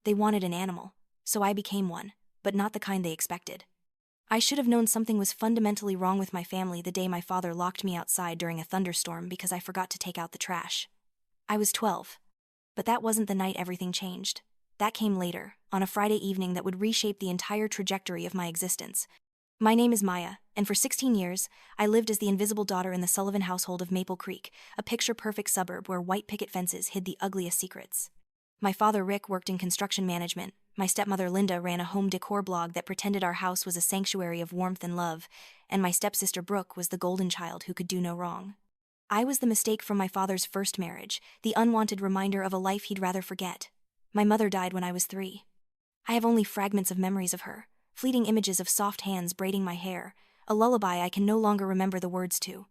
They wanted an animal, so I became one, but not the kind they expected. I should have known something was fundamentally wrong with my family the day my father locked me outside during a thunderstorm because I forgot to take out the trash. I was 12. But that wasn't the night everything changed. That came later, on a Friday evening that would reshape the entire trajectory of my existence. My name is Maya, and for 16 years, I lived as the invisible daughter in the Sullivan household of Maple Creek, a picture-perfect suburb where white picket fences hid the ugliest secrets. My father Rick worked in construction management. My stepmother Linda ran a home decor blog that pretended our house was a sanctuary of warmth and love, and my stepsister Brooke was the golden child who could do no wrong. I was the mistake from my father's first marriage, the unwanted reminder of a life he'd rather forget. My mother died when I was 3. I have only fragments of memories of her, fleeting images of soft hands braiding my hair, a lullaby I can no longer remember the words to.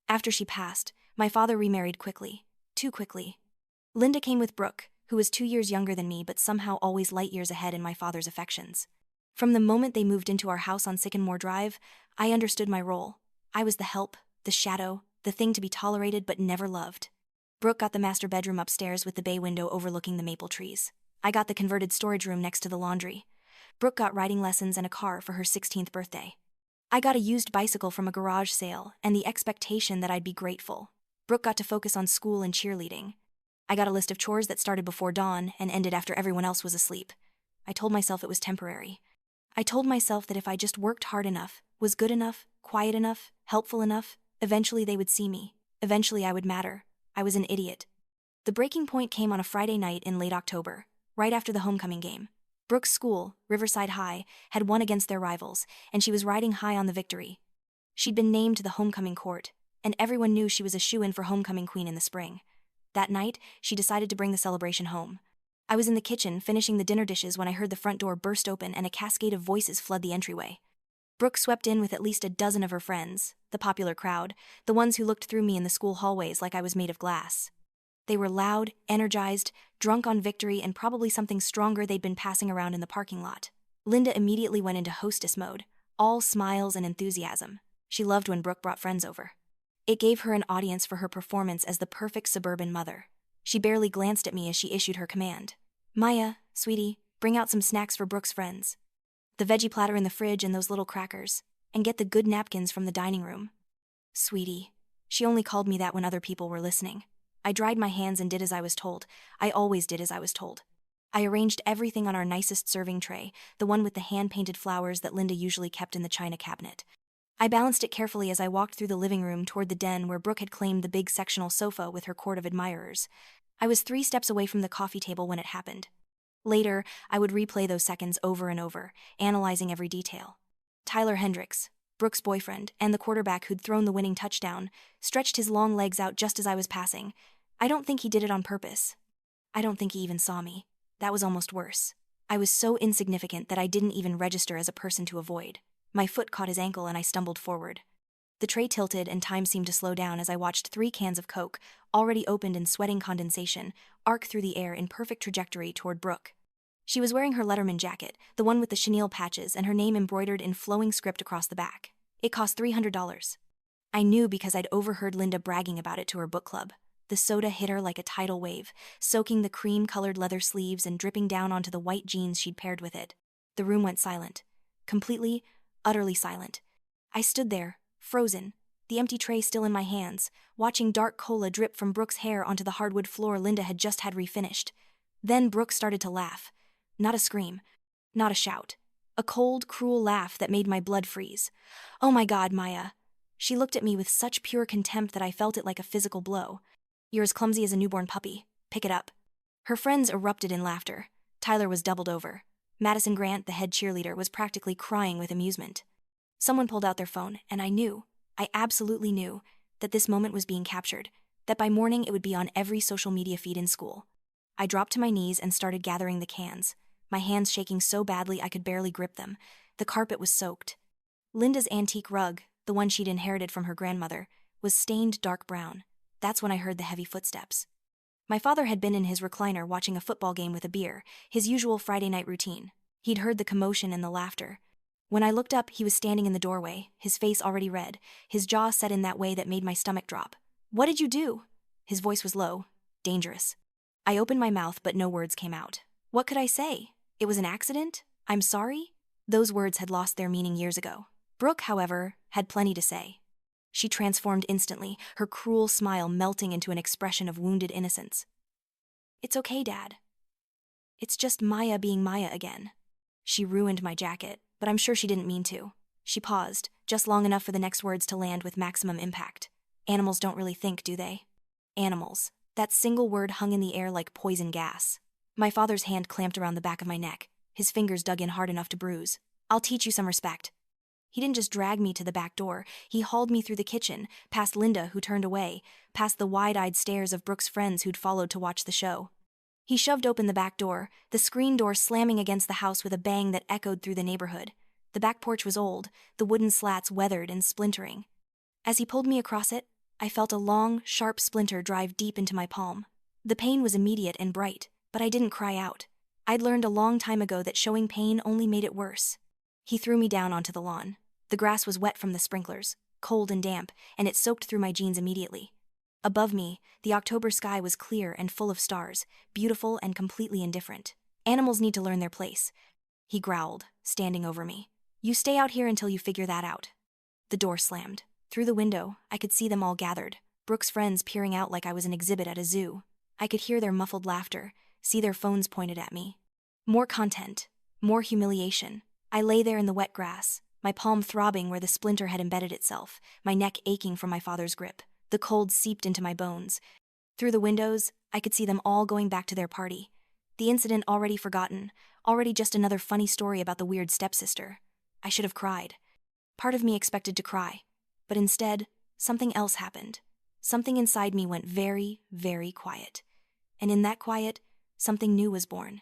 After she passed, my father remarried quickly. Too quickly. Linda came with Brooke, who was 2 years younger than me but somehow always light years ahead in my father's affections. From the moment they moved into our house on Sycamore Drive, I understood my role. I was the help, the shadow, the thing to be tolerated but never loved. Brooke got the master bedroom upstairs with the bay window overlooking the maple trees. I got the converted storage room next to the laundry. Brooke got riding lessons and a car for her 16th birthday. I got a used bicycle from a garage sale and the expectation that I'd be grateful. Brooke got to focus on school and cheerleading. I got a list of chores that started before dawn and ended after everyone else was asleep. I told myself it was temporary. I told myself that if I just worked hard enough, was good enough, quiet enough, helpful enough, eventually they would see me. Eventually I would matter. I was an idiot. The breaking point came on a Friday night in late October, right after the homecoming game. Brooke's school, Riverside High, had won against their rivals, and she was riding high on the victory. She'd been named to the homecoming court, and everyone knew she was a shoo-in for homecoming queen in the spring. That night, she decided to bring the celebration home. I was in the kitchen finishing the dinner dishes when I heard the front door burst open and a cascade of voices flood the entryway. Brooke swept in with at least a dozen of her friends, the popular crowd, the ones who looked through me in the school hallways like I was made of glass. They were loud, energized, drunk on victory and probably something stronger they'd been passing around in the parking lot. Linda immediately went into hostess mode, all smiles and enthusiasm. She loved when Brooke brought friends over. It gave her an audience for her performance as the perfect suburban mother. She barely glanced at me as she issued her command. "Maya, sweetie, bring out some snacks for Brooke's friends. The veggie platter in the fridge and those little crackers. And get the good napkins from the dining room." Sweetie. She only called me that when other people were listening. I dried my hands and did as I was told. I always did as I was told. I arranged everything on our nicest serving tray, the one with the hand-painted flowers that Linda usually kept in the china cabinet. I balanced it carefully as I walked through the living room toward the den where Brooke had claimed the big sectional sofa with her court of admirers. I was 3 steps away from the coffee table when it happened. Later, I would replay those seconds over and over, analyzing every detail. Tyler Hendricks, Brooke's boyfriend, and the quarterback who'd thrown the winning touchdown, stretched his long legs out just as I was passing. I don't think he did it on purpose. I don't think he even saw me. That was almost worse. I was so insignificant that I didn't even register as a person to avoid. My foot caught his ankle and I stumbled forward. The tray tilted and time seemed to slow down as I watched 3 cans of Coke, already opened and sweating condensation, arc through the air in perfect trajectory toward Brooke. She was wearing her Letterman jacket, the one with the chenille patches and her name embroidered in flowing script across the back. It cost $300. I knew because I'd overheard Linda bragging about it to her book club. The soda hit her like a tidal wave, soaking the cream-colored leather sleeves and dripping down onto the white jeans she'd paired with it. The room went silent. Completely, utterly silent. I stood there, frozen, the empty tray still in my hands, watching dark cola drip from Brooke's hair onto the hardwood floor Linda had just had refinished. Then Brooke started to laugh. Not a scream. Not a shout. A cold, cruel laugh that made my blood freeze. "Oh my God, Maya." She looked at me with such pure contempt that I felt it like a physical blow. "You're as clumsy as a newborn puppy. Pick it up." Her friends erupted in laughter. Tyler was doubled over. Madison Grant, the head cheerleader, was practically crying with amusement. Someone pulled out their phone, and I absolutely knew, that this moment was being captured, that by morning it would be on every social media feed in school. I dropped to my knees and started gathering the cans, my hands shaking so badly I could barely grip them. The carpet was soaked. Linda's antique rug, the one she'd inherited from her grandmother, was stained dark brown. That's when I heard the heavy footsteps. My father had been in his recliner watching a football game with a beer, his usual Friday night routine. He'd heard the commotion and the laughter. When I looked up, he was standing in the doorway, his face already red, his jaw set in that way that made my stomach drop. "What did you do?" His voice was low, dangerous. I opened my mouth, but no words came out. What could I say? It was an accident? I'm sorry? Those words had lost their meaning years ago. Brooke, however, had plenty to say. She transformed instantly, her cruel smile melting into an expression of wounded innocence. It's okay, Dad. It's just Maya being Maya again. She ruined my jacket, but I'm sure she didn't mean to. She paused, just long enough for the next words to land with maximum impact. Animals don't really think, do they? Animals. That single word hung in the air like poison gas. My father's hand clamped around the back of my neck. His fingers dug in hard enough to bruise. I'll teach you some respect. He didn't just drag me to the back door. He hauled me through the kitchen, past Linda, who turned away, past the wide-eyed stares of Brooke's friends who'd followed to watch the show. He shoved open the back door, the screen door slamming against the house with a bang that echoed through the neighborhood. The back porch was old, the wooden slats weathered and splintering. As he pulled me across it, I felt a long, sharp splinter drive deep into my palm. The pain was immediate and bright, but I didn't cry out. I'd learned a long time ago that showing pain only made it worse. He threw me down onto the lawn. The grass was wet from the sprinklers, cold and damp, and it soaked through my jeans immediately. Above me, the October sky was clear and full of stars, beautiful and completely indifferent. Animals need to learn their place, he growled, standing over me. You stay out here until you figure that out. The door slammed. Through the window, I could see them all gathered, Brooke's friends peering out like I was an exhibit at a zoo. I could hear their muffled laughter, see their phones pointed at me. More content, more humiliation. I lay there in the wet grass, my palm throbbing where the splinter had embedded itself, my neck aching from my father's grip. The cold seeped into my bones. Through the windows, I could see them all going back to their party. The incident already forgotten, already just another funny story about the weird stepsister. I should have cried. Part of me expected to cry, but instead, something else happened. Something inside me went very, very quiet. And in that quiet, something new was born.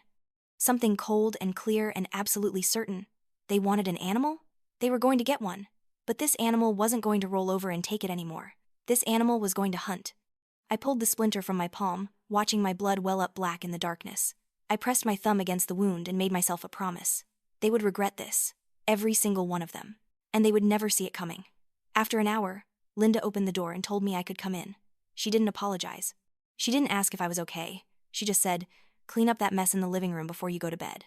Something cold and clear and absolutely certain. They wanted an animal? They were going to get one. But this animal wasn't going to roll over and take it anymore. This animal was going to hunt. I pulled the splinter from my palm, watching my blood well up black in the darkness. I pressed my thumb against the wound and made myself a promise. They would regret this. Every single one of them. And they would never see it coming. After an hour, Linda opened the door and told me I could come in. She didn't apologize. She didn't ask if I was okay. She just said, "Clean up that mess in the living room before you go to bed."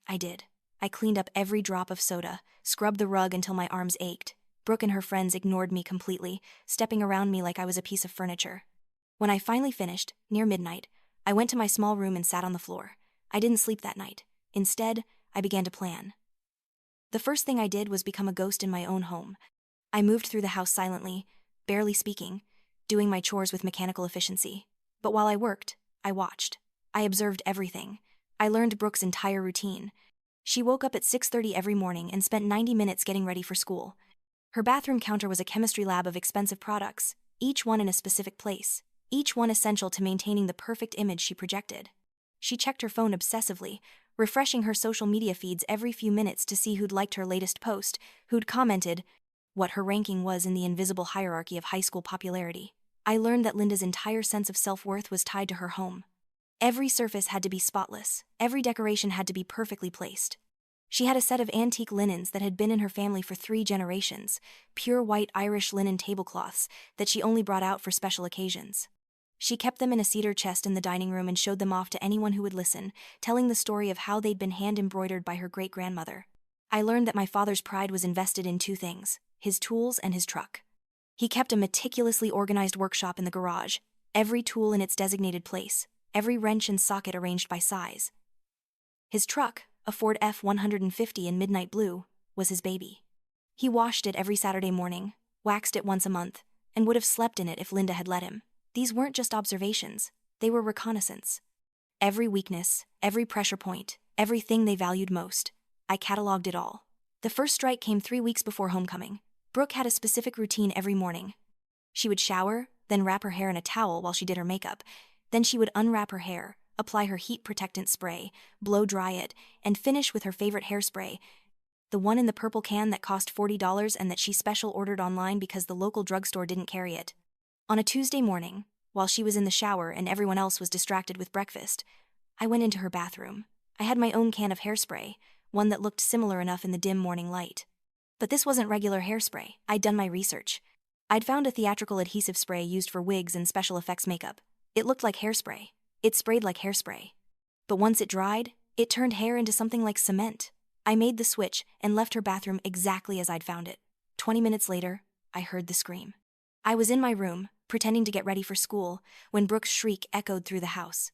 I did. I cleaned up every drop of soda, scrubbed the rug until my arms ached. Brooke and her friends ignored me completely, stepping around me like I was a piece of furniture. When I finally finished, near midnight, I went to my small room and sat on the floor. I didn't sleep that night. Instead, I began to plan. The first thing I did was become a ghost in my own home. I moved through the house silently, barely speaking, doing my chores with mechanical efficiency. But while I worked, I watched. I observed everything. I learned Brooke's entire routine. She woke up at 6:30 every morning and spent 90 minutes getting ready for school. Her bathroom counter was a chemistry lab of expensive products, each one in a specific place, each one essential to maintaining the perfect image she projected. She checked her phone obsessively, refreshing her social media feeds every few minutes to see who'd liked her latest post, who'd commented, what her ranking was in the invisible hierarchy of high school popularity. I learned that Linda's entire sense of self-worth was tied to her home. Every surface had to be spotless, every decoration had to be perfectly placed. She had a set of antique linens that had been in her family for 3 generations, pure white Irish linen tablecloths that she only brought out for special occasions. She kept them in a cedar chest in the dining room and showed them off to anyone who would listen, telling the story of how they'd been hand-embroidered by her great-grandmother. I learned that my father's pride was invested in 2 things, his tools and his truck. He kept a meticulously organized workshop in the garage, every tool in its designated place, every wrench and socket arranged by size. His truck, a Ford F-150 in midnight blue, was his baby. He washed it every Saturday morning, waxed it once a month, and would have slept in it if Linda had let him. These weren't just observations, they were reconnaissance. Every weakness, every pressure point, everything they valued most, I cataloged it all. The first strike came 3 weeks before homecoming. Brooke had a specific routine every morning. She would shower, then wrap her hair in a towel while she did her makeup. Then she would unwrap her hair, apply her heat protectant spray, blow dry it, and finish with her favorite hairspray, the one in the purple can that cost $40 and that she special ordered online because the local drugstore didn't carry it. On a Tuesday morning, while she was in the shower and everyone else was distracted with breakfast, I went into her bathroom. I had my own can of hairspray, one that looked similar enough in the dim morning light. But this wasn't regular hairspray. I'd done my research. I'd found a theatrical adhesive spray used for wigs and special effects makeup. It looked like hairspray. It sprayed like hairspray. But once it dried, It turned hair into something like cement. I made the switch and left her bathroom exactly as I'd found it. 20 minutes later, I heard the scream. I was in my room, pretending to get ready for school, when Brooke's shriek echoed through the house.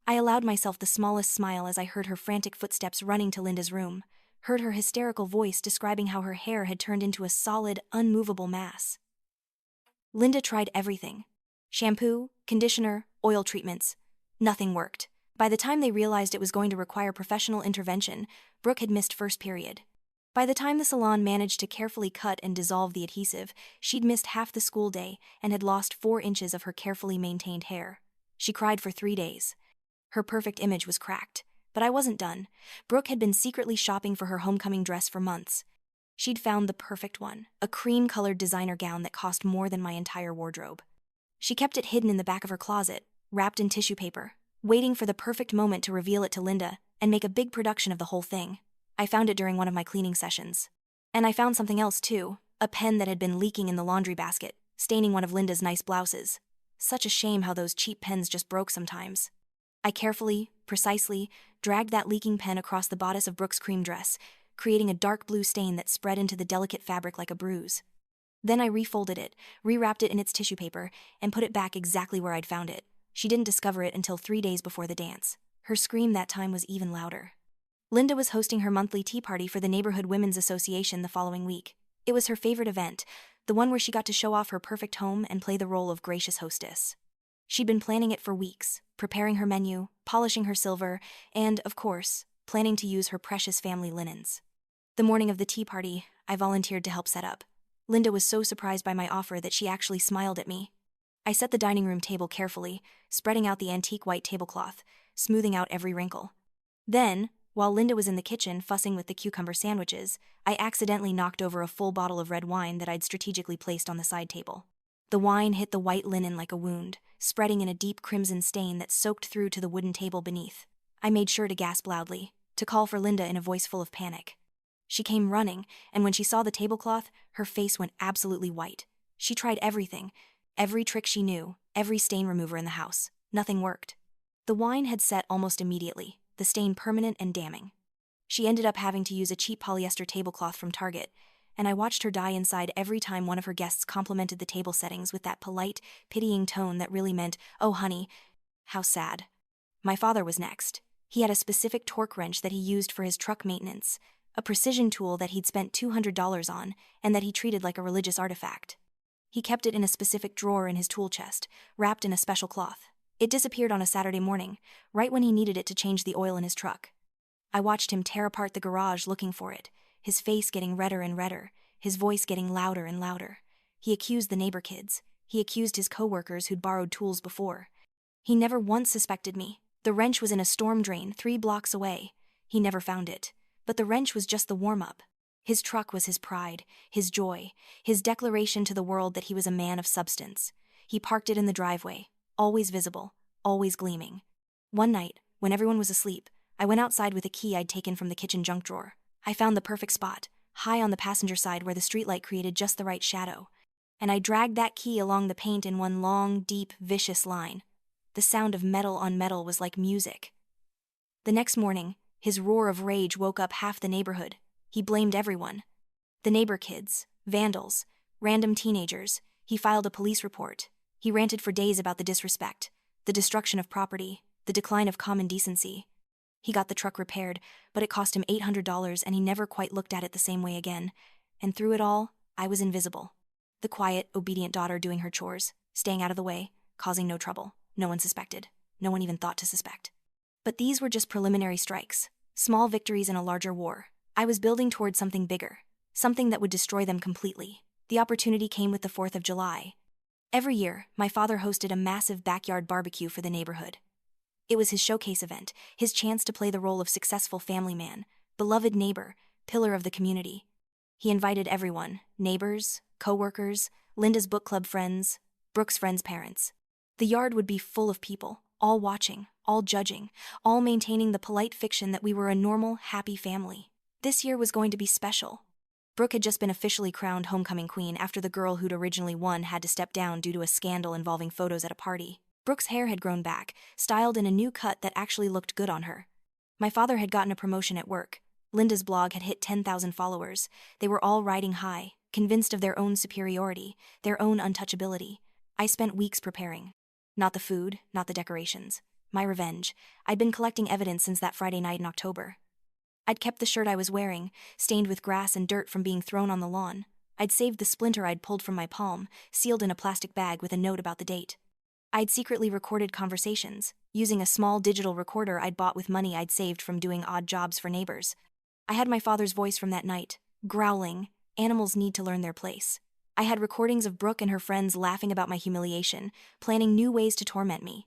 I allowed myself the smallest smile as I heard her frantic footsteps running to Linda's room, heard her hysterical voice describing how her hair had turned into a solid, unmovable mass. Linda tried everything. Shampoo, conditioner, oil treatments. Nothing worked. By the time they realized it was going to require professional intervention, Brooke had missed first period. By the time the salon managed to carefully cut and dissolve the adhesive, she'd missed half the school day and had lost 4 inches of her carefully maintained hair. She cried for 3 days. Her perfect image was cracked. But I wasn't done. Brooke had been secretly shopping for her homecoming dress for months. She'd found the perfect one, a cream-colored designer gown that cost more than my entire wardrobe. She kept it hidden in the back of her closet, wrapped in tissue paper, waiting for the perfect moment to reveal it to Linda and make a big production of the whole thing. I found it during one of my cleaning sessions. And I found something else too, a pen that had been leaking in the laundry basket, staining one of Linda's nice blouses. Such a shame how those cheap pens just broke sometimes. I carefully, precisely, dragged that leaking pen across the bodice of Brooke's cream dress, creating a dark blue stain that spread into the delicate fabric like a bruise. Then I refolded it, rewrapped it in its tissue paper, and put it back exactly where I'd found it. She didn't discover it until 3 days before the dance. Her scream that time was even louder. Linda was hosting her monthly tea party for the Neighborhood Women's Association the following week. It was her favorite event, the one where she got to show off her perfect home and play the role of gracious hostess. She'd been planning it for weeks, preparing her menu, polishing her silver, and, of course, planning to use her precious family linens. The morning of the tea party, I volunteered to help set up. Linda was so surprised by my offer that she actually smiled at me. I set the dining room table carefully, spreading out the antique white tablecloth, smoothing out every wrinkle. Then, while Linda was in the kitchen fussing with the cucumber sandwiches, I accidentally knocked over a full bottle of red wine that I'd strategically placed on the side table. The wine hit the white linen like a wound, spreading in a deep crimson stain that soaked through to the wooden table beneath. I made sure to gasp loudly, to call for Linda in a voice full of panic. She came running, and when she saw the tablecloth, her face went absolutely white. She tried everything, every trick she knew, every stain remover in the house. Nothing worked. The wine had set almost immediately, the stain permanent and damning. She ended up having to use a cheap polyester tablecloth from Target, and I watched her die inside every time one of her guests complimented the table settings with that polite, pitying tone that really meant, "Oh, honey, how sad." My father was next. He had a specific torque wrench that he used for his truck maintenance, a precision tool that he'd spent $200 on and that he treated like a religious artifact. He kept it in a specific drawer in his tool chest, wrapped in a special cloth. It disappeared on a Saturday morning, right when he needed it to change the oil in his truck. I watched him tear apart the garage looking for it, his face getting redder and redder, his voice getting louder and louder. He accused the neighbor kids. He accused his coworkers who'd borrowed tools before. He never once suspected me. The wrench was in a storm drain 3 blocks away. He never found it. But the wrench was just the warm-up. His truck was his pride, his joy, his declaration to the world that he was a man of substance. He parked it in the driveway, always visible, always gleaming. One night, when everyone was asleep, I went outside with a key I'd taken from the kitchen junk drawer. I found the perfect spot, high on the passenger side where the streetlight created just the right shadow. And I dragged that key along the paint in one long, deep, vicious line. The sound of metal on metal was like music. The next morning, his roar of rage woke up half the neighborhood. He blamed everyone. The neighbor kids, vandals, random teenagers. He filed a police report. He ranted for days about the disrespect, the destruction of property, the decline of common decency. He got the truck repaired, but it cost him $800 and he never quite looked at it the same way again. And through it all, I was invisible. The quiet, obedient daughter doing her chores, staying out of the way, causing no trouble. No one suspected. No one even thought to suspect. But these were just preliminary strikes, small victories in a larger war. I was building towards something bigger, something that would destroy them completely. The opportunity came with the 4th of July. Every year, my father hosted a massive backyard barbecue for the neighborhood. It was his showcase event, his chance to play the role of successful family man, beloved neighbor, pillar of the community. He invited everyone, neighbors, co-workers, Linda's book club friends, Brooke's friends' parents. The yard would be full of people, all watching, all judging, all maintaining the polite fiction that we were a normal, happy family. This year was going to be special. Brooke had just been officially crowned homecoming queen after the girl who'd originally won had to step down due to a scandal involving photos at a party. Brooke's hair had grown back, styled in a new cut that actually looked good on her. My father had gotten a promotion at work. Linda's blog had hit 10,000 followers. They were all riding high, convinced of their own superiority, their own untouchability. I spent weeks preparing. Not the food, not the decorations. My revenge. I'd been collecting evidence since that Friday night in October. I'd kept the shirt I was wearing, stained with grass and dirt from being thrown on the lawn. I'd saved the splinter I'd pulled from my palm, sealed in a plastic bag with a note about the date. I'd secretly recorded conversations, using a small digital recorder I'd bought with money I'd saved from doing odd jobs for neighbors. I had my father's voice from that night, growling, "Animals need to learn their place." I had recordings of Brooke and her friends laughing about my humiliation, planning new ways to torment me,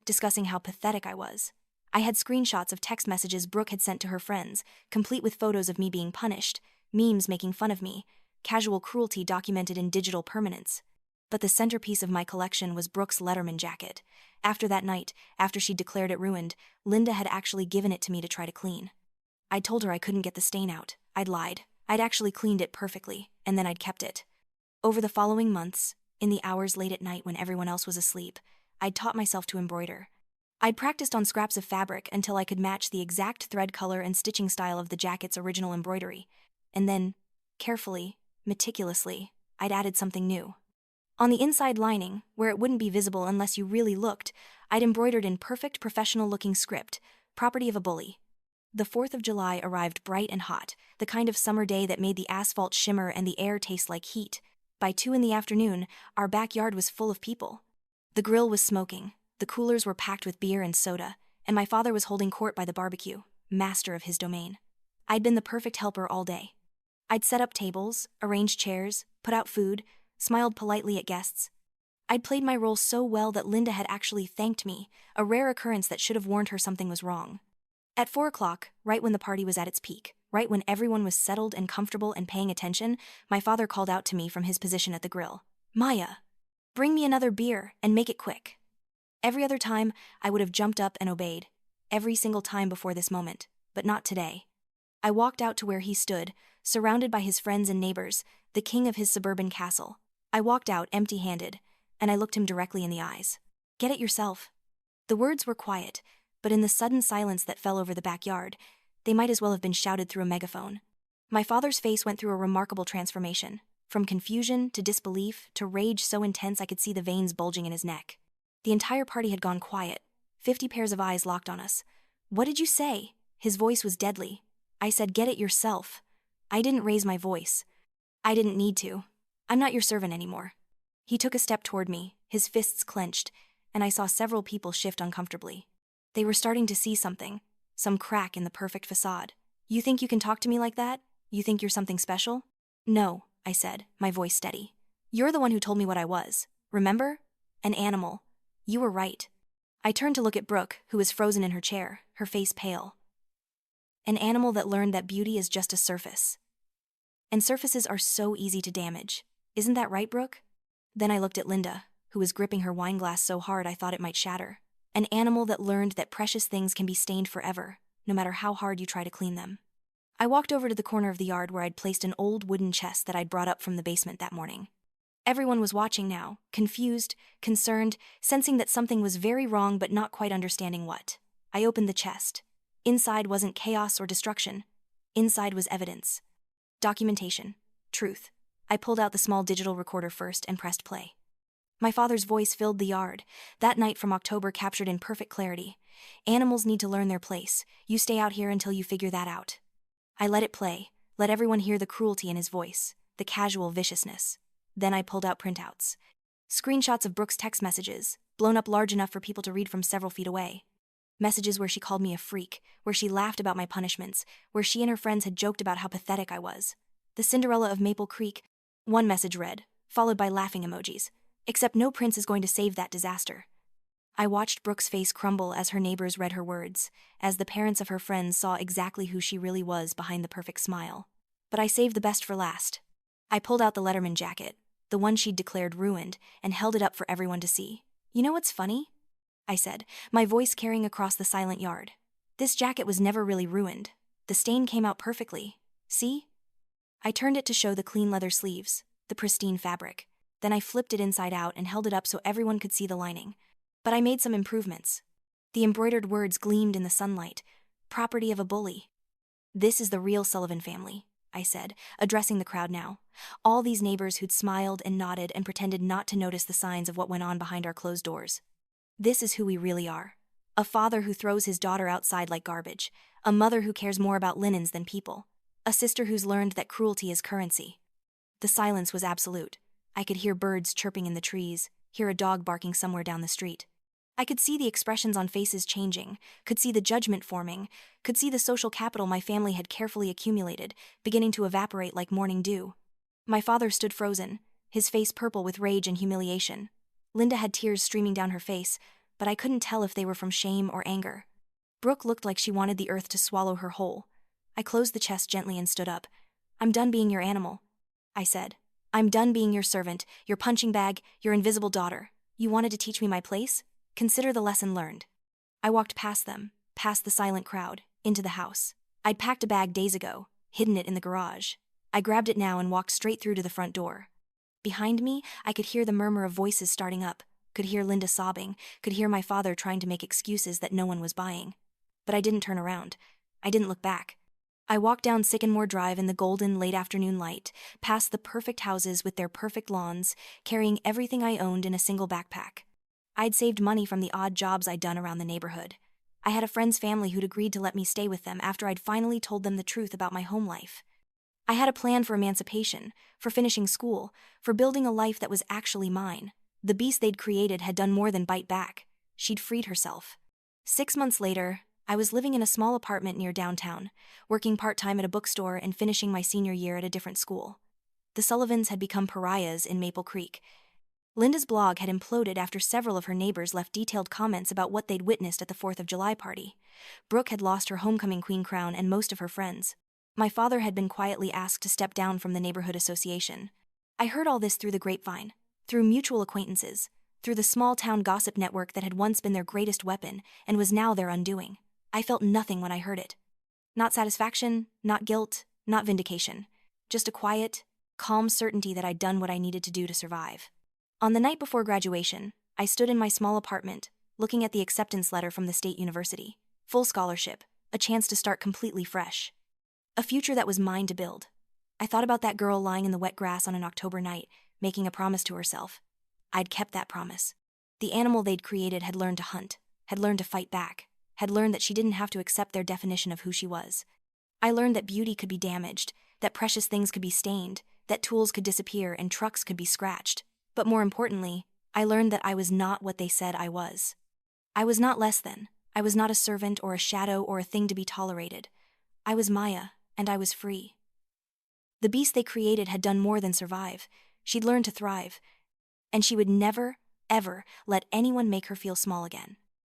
discussing how pathetic I was. I had screenshots of text messages Brooke had sent to her friends, complete with photos of me being punished, memes making fun of me, casual cruelty documented in digital permanence. But the centerpiece of my collection was Brooke's Letterman jacket. After that night, after she'd declared it ruined, Linda had actually given it to me to try to clean. I'd told her I couldn't get the stain out. I'd lied. I'd actually cleaned it perfectly, and then I'd kept it. Over the following months, in the hours late at night when everyone else was asleep, I'd taught myself to embroider. I'd practiced on scraps of fabric until I could match the exact thread color and stitching style of the jacket's original embroidery. And then, carefully, meticulously, I'd added something new. On the inside lining, where it wouldn't be visible unless you really looked, I'd embroidered in perfect professional-looking script, property of a bully. The 4th of July arrived bright and hot, the kind of summer day that made the asphalt shimmer and the air taste like heat. By 2 in the afternoon, our backyard was full of people. The grill was smoking, the coolers were packed with beer and soda, and my father was holding court by the barbecue, master of his domain. I'd been the perfect helper all day. I'd set up tables, arranged chairs, put out food, smiled politely at guests. I'd played my role so well that Linda had actually thanked me, a rare occurrence that should have warned her something was wrong. At 4 o'clock, right when the party was at its peak, right when everyone was settled and comfortable and paying attention, my father called out to me from his position at the grill. "Maya, bring me another beer and make it quick." Every other time, I would have jumped up and obeyed. Every single time before this moment, but not today. I walked out to where he stood, surrounded by his friends and neighbors, the king of his suburban castle. I walked out empty-handed, and I looked him directly in the eyes. "Get it yourself." The words were quiet, but in the sudden silence that fell over the backyard, they might as well have been shouted through a megaphone. My father's face went through a remarkable transformation, from confusion to disbelief to rage so intense I could see the veins bulging in his neck. The entire party had gone quiet, 50 pairs of eyes locked on us. "What did you say?" His voice was deadly. I said, "Get it yourself." I didn't raise my voice. I didn't need to. "I'm not your servant anymore." He took a step toward me, his fists clenched, and I saw several people shift uncomfortably. They were starting to see something, some crack in the perfect facade. "You think you can talk to me like that? You think you're something special?" "No," I said, my voice steady. "You're the one who told me what I was. Remember? An animal. You were right." I turned to look at Brooke, who was frozen in her chair, her face pale. "An animal that learned that beauty is just a surface. And surfaces are so easy to damage. Isn't that right, Brooke?" Then I looked at Linda, who was gripping her wine glass so hard I thought it might shatter. "An animal that learned that precious things can be stained forever, no matter how hard you try to clean them." I walked over to the corner of the yard where I'd placed an old wooden chest that I'd brought up from the basement that morning. Everyone was watching now, confused, concerned, sensing that something was very wrong but not quite understanding what. I opened the chest. Inside wasn't chaos or destruction. Inside was evidence. Documentation. Truth. I pulled out the small digital recorder first and pressed play. My father's voice filled the yard, that night from October captured in perfect clarity. "Animals need to learn their place. You stay out here until you figure that out." I let it play, let everyone hear the cruelty in his voice, the casual viciousness. Then I pulled out printouts. Screenshots of Brooke's text messages, blown up large enough for people to read from several feet away. Messages where she called me a freak, where she laughed about my punishments, where she and her friends had joked about how pathetic I was. The Cinderella of Maple Creek. One message read, followed by laughing emojis. "Except no prince is going to save that disaster." I watched Brooke's face crumble as her neighbors read her words, as the parents of her friends saw exactly who she really was behind the perfect smile. But I saved the best for last. I pulled out the Letterman jacket, the one she'd declared ruined, and held it up for everyone to see. "You know what's funny?" I said, my voice carrying across the silent yard. "This jacket was never really ruined. The stain came out perfectly. See?" I turned it to show the clean leather sleeves, the pristine fabric. Then I flipped it inside out and held it up so everyone could see the lining. But I made some improvements. The embroidered words gleamed in the sunlight. property of a bully. This is the real Sullivan family, I said, addressing the crowd now. All these neighbors who'd smiled and nodded and pretended not to notice the signs of what went on behind our closed doors. This is who we really are. A father who throws his daughter outside like garbage. A mother who cares more about linens than people. A sister who's learned that cruelty is currency. The silence was absolute. I could hear birds chirping in the trees, hear a dog barking somewhere down the street. I could see the expressions on faces changing, could see the judgment forming, could see the social capital my family had carefully accumulated, beginning to evaporate like morning dew. My father stood frozen, his face purple with rage and humiliation. Linda had tears streaming down her face, but I couldn't tell if they were from shame or anger. Brooke looked like she wanted the earth to swallow her whole. I closed the chest gently and stood up. "I'm done being your animal," I said. "I'm done being your servant, your punching bag, your invisible daughter. You wanted to teach me my place? Consider the lesson learned." I walked past them, past the silent crowd, into the house. I'd packed a bag days ago, hidden it in the garage. I grabbed it now and walked straight through to the front door. Behind me, I could hear the murmur of voices starting up, could hear Linda sobbing, could hear my father trying to make excuses that no one was buying. But I didn't turn around. I didn't look back. I walked down Sycamore Drive in the golden late afternoon light, past the perfect houses with their perfect lawns, carrying everything I owned in a single backpack. I'd saved money from the odd jobs I'd done around the neighborhood. I had a friend's family who'd agreed to let me stay with them after I'd finally told them the truth about my home life. I had a plan for emancipation, for finishing school, for building a life that was actually mine. The beast they'd created had done more than bite back. She'd freed herself. 6 months later, I was living in a small apartment near downtown, working part-time at a bookstore and finishing my senior year at a different school. The Sullivans had become pariahs in Maple Creek. Linda's blog had imploded after several of her neighbors left detailed comments about what they'd witnessed at the 4th of July party. Brooke had lost her homecoming queen crown and most of her friends. My father had been quietly asked to step down from the neighborhood association. I heard all this through the grapevine, through mutual acquaintances, through the small-town gossip network that had once been their greatest weapon and was now their undoing. I felt nothing when I heard it. Not satisfaction, not guilt, not vindication. Just a quiet, calm certainty that I'd done what I needed to do to survive. On the night before graduation, I stood in my small apartment, looking at the acceptance letter from the state university. Full scholarship, a chance to start completely fresh. A future that was mine to build. I thought about that girl lying in the wet grass on an October night, making a promise to herself. I'd kept that promise. The animal they'd created had learned to hunt, had learned to fight back, had learned that she didn't have to accept their definition of who she was. I learned that beauty could be damaged, that precious things could be stained, that tools could disappear and trucks could be scratched. But more importantly, I learned that I was not what they said I was. I was not less than. I was not a servant or a shadow or a thing to be tolerated. I was Maya, and I was free. The beast they created had done more than survive. She'd learned to thrive. And she would never, ever let anyone make her feel small again.